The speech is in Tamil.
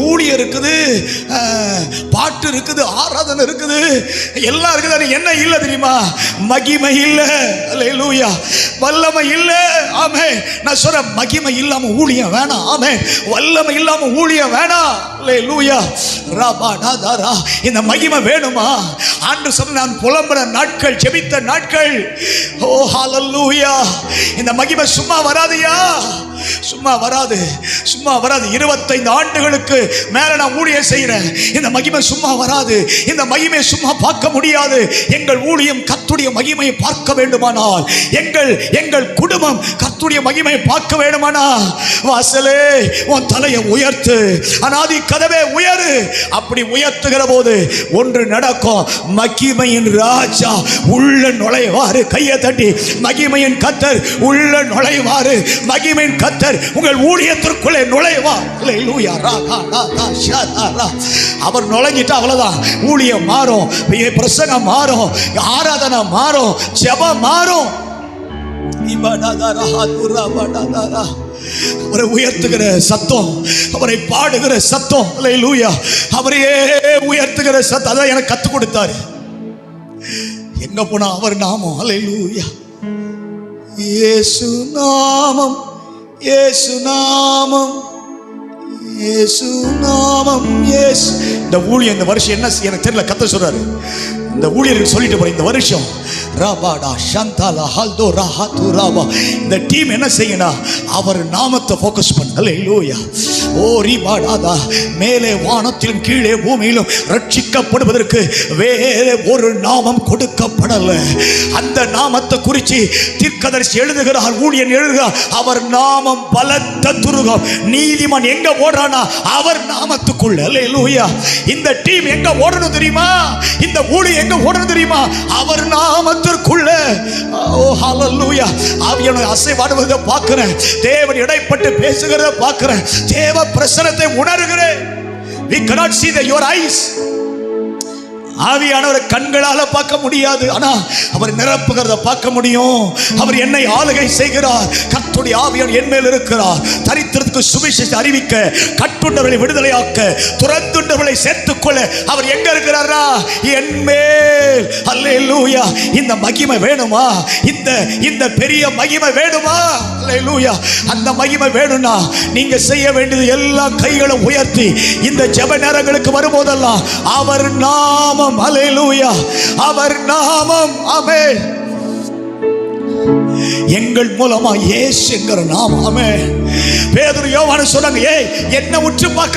ஊழியம் இருக்குது, பாட்டு இருக்குது, ஆராதனை இருக்குது, எல்லாம் இருக்குது. என்ன இல்லை தெரியுமா? மகிமை இல்லை. அல்லேலூயா. வல்லமை இல்லை. ஆமென். நான் சொல்றேன், மகிமை இல்லாம ஊழியம் வேணாம். ஆமென். வல்லமை இல்லாம ஊழியம் வேணாம். அல்லேலூயா. ராபாடாதாரா. இந்த மகிமை வேணுமா? ஆண்டவர் சொன்ன நான் புலம்புற நாட்கள், ஜெபித்த நாட்கள். ஓ ஹல்லேலூயா. இந்த மகிமை சும்மா வராதுயா, சும்மா வராது, சும்மா வராது. 25 ஆண்டுகளுக்கு மேல நான் ஊழியம் செய்கிறேன். இந்த மகிமை சும்மா வராது. இந்த மகிமை சும்மா பார்க்க முடியாது. எங்கள் ஊழியம் கர்த்தருடைய மகிமையை பார்க்க வேண்டுமானால், எங்கள் குடும்பம் கர்த்தருடைய மகிமையை பார்க்க வேண்டுமானால், வாசலே உன் தலையை உயர்த்து, அநாதி கதவே உயரு. அப்படி உயர்த்துகிற போது ஒன்று நடக்கும். மகிமையின் ராஜா உள்ள நுழைவாரு. கையை தட்டி மகிமையின் கர்த்தர் உள்ள நுழைவாரு. மகிமையின் கர்த்தர் உங்கள் ஊழியத்திற்குள்ளே நுழைவா. அல்லேலூயா. அவர் நுழைஞ்சிட்டா அவ்வளவுதான். ஊழியம் மாறும், பிரசங்கம் மாறும், ஆராதனை மாறும், ஜெபம் மாறும். அவரை உயர்த்துகிற சத்தம், அவரை பாடுகிற சத்தம். அல்லேலூயா. அவரையே உயர்த்துகிற சத்தம். அதான் எனக்கு கற்றுக் கொடுத்தாரு. எங்க போனா அவர் நாமம். அல்லேலூயா. இயேசு நாமம், இயேசு நாமம், இயேசு நாமம், இயேசு. இந்த ஊழியம் இந்த வருஷம் என்ன எனக்கு தெரியல, கத்த சொல்றாரு. இந்த ஊழியருக்கு சொல்லிட்டு போற இந்த வருஷம் ராபாடா ஷந்தாலா ஹல்தோ ராஹாத்து ராபா, இந்த டீம் என்ன செய்யணும்? அவர் நாமத்தை ஃபோக்கஸ் பண்ணு. அல்லேலூயா. ஓ ரிபாடாதா. மேலே வானத்திலும் கீழே பூமியிலும் ரட்சிக்கப்படுவதற்கு வேற ஒரு நாமம் கொடுக்கப்படல. அந்த நாமத்தை குறித்து தீர்க்கதரிசி எழுதுகிறார், ஊழியன் எழுதுகிறார். அவர் நாமம் பலத்த துருகம். நீதிமான் எங்க ஓடுறானா? அவர் நாமத்துக்குள்ள. அல்லேலூயா. இந்த டீம் எங்க ஓடணும் தெரியுமா? இந்த ஊழியம் எங்க ஓடணும் தெரியுமா? அவர் நாமத்திற்குள்ள. ஓ ஹல்லேலூயா. ஆவியானவர் அசைவாடுவதை பார்க்கிறேன். தேவன் இடைப்பட்டு பேசுகிறதை பார்க்கிறேன். தேவ பிரசன்னத்தை உணர்கிறேன். We cannot see your eyes. ஆவியானவரை கண்களால பார்க்க முடியாது, ஆனா அவர் நிரப்புகிறத பார்க்க முடியும். அவர் என்னை ஆளுகை செய்கிறார். கர்த்தருடைய ஆவியானவர் என் மேல் இருக்கிறார். தரித்திரத்துக்கு சுவிசேஷத்தை அறிவிக்க, கட்டுண்டவர்களை விடுதலையாக்க, துறந்துண்டவர்களை சேர்த்துக்கொள்ள அவர் எங்க இருக்கிறாரா? என் மேல். அல்லேலூயா. இந்த மகிமை வேணுமா? இந்த பெரிய மகிமை வேணுமா? அல்லேலூயா. அந்த மகிமை வேணும்னா நீங்க செய்ய வேண்டியது எல்லாம் கைகளை உயர்த்தி இந்த ஜெப நேரங்களுக்கு வரும்போதெல்லாம் அவர் நாமம். அல்லேலூயா. அவர் நாமம். ஆமென். எங்கள் மூலமா இயேசு என்கிற நாமம். ஆமென். பேதுரு யோவான் சொன்னாங்க, ஏய் என்ன உற்று பார்க்கிற